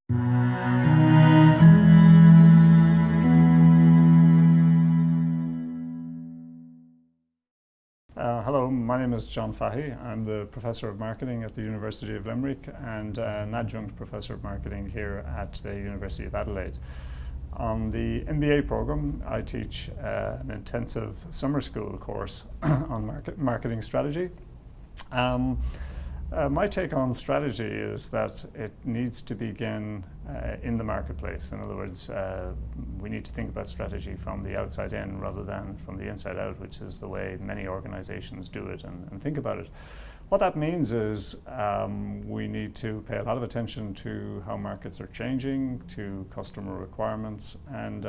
Hello, my name is John Fahey. I'm the Professor of Marketing at the University of Limerick and an Adjunct Professor of Marketing here at the University of Adelaide. On the MBA program, I teach an intensive summer school course on marketing strategy. My take on strategy is that it needs to begin in the marketplace. In other words, we need to think about strategy from the outside in rather than from the inside out, which is the way many organizations do it and think about it. What that means is we need to pay a lot of attention to how markets are changing, to customer requirements, and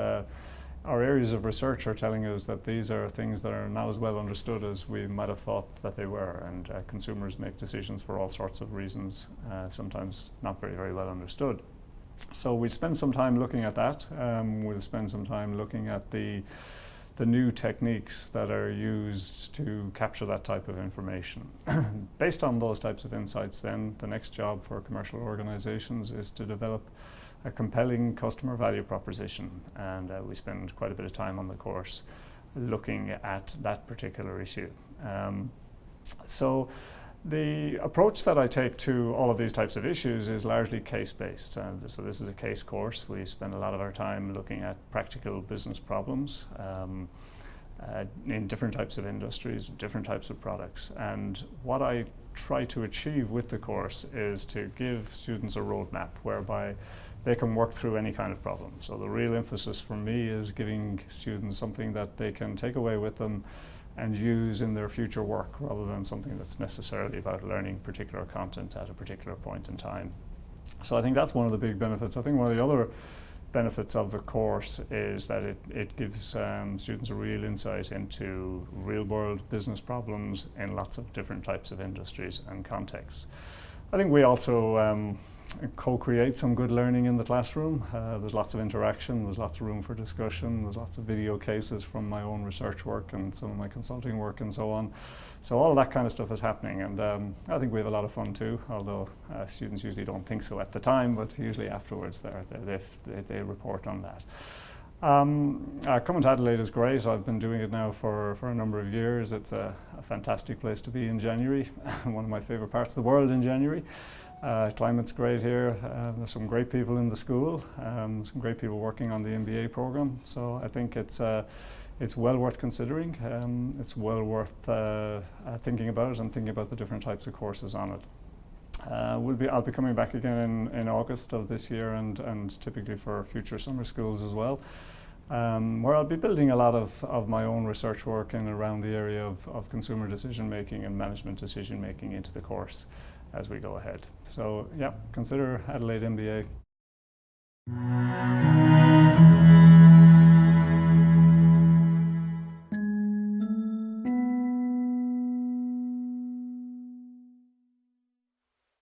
our areas of research are telling us that these are things that are not as well understood as we might have thought that they were, and consumers make decisions for all sorts of reasons, sometimes not very well understood. So we spend some time looking at that. We'll spend some time looking at the new techniques that are used to capture that type of information. Based on those types of insights, then the next job for commercial organizations is to develop a compelling customer value proposition, and we spend quite a bit of time on the course looking at that particular issue. So the approach that I take to all of these types of issues is largely case-based. So this is a case course. We spend a lot of our time looking at practical business problems in different types of industries, different types of products. And what I try to achieve with the course is to give students a roadmap whereby they can work through any kind of problem. So the real emphasis for me is giving students something that they can take away with them and use in their future work, rather than something that's necessarily about learning particular content at a particular point in time. So I think that's one of the big benefits. I think one of the other benefits of the course is that it gives students a real insight into real-world business problems in lots of different types of industries and contexts. I think we also co-create some good learning in the classroom. There's lots of interaction, there's lots of room for discussion, there's lots of video cases from my own research work and some of my consulting work and so on. So all of that kind of stuff is happening, and I think we have a lot of fun too, although students usually don't think so at the time, but usually afterwards they report on that. Coming to Adelaide is great. I've been doing it now for a number of years. It's a fantastic place to be in January, one of my favorite parts of the world in January. Climate's great here. There's some great people in the school, some great people working on the MBA program. So I think it's well worth considering. It's well worth thinking about and thinking about the different types of courses on it. I'll be coming back again in August of this year and typically for future summer schools as well, where I'll be building a lot of my own research work in around the area of consumer decision making and management decision making into the course as we go ahead. So yeah, consider Adelaide MBA.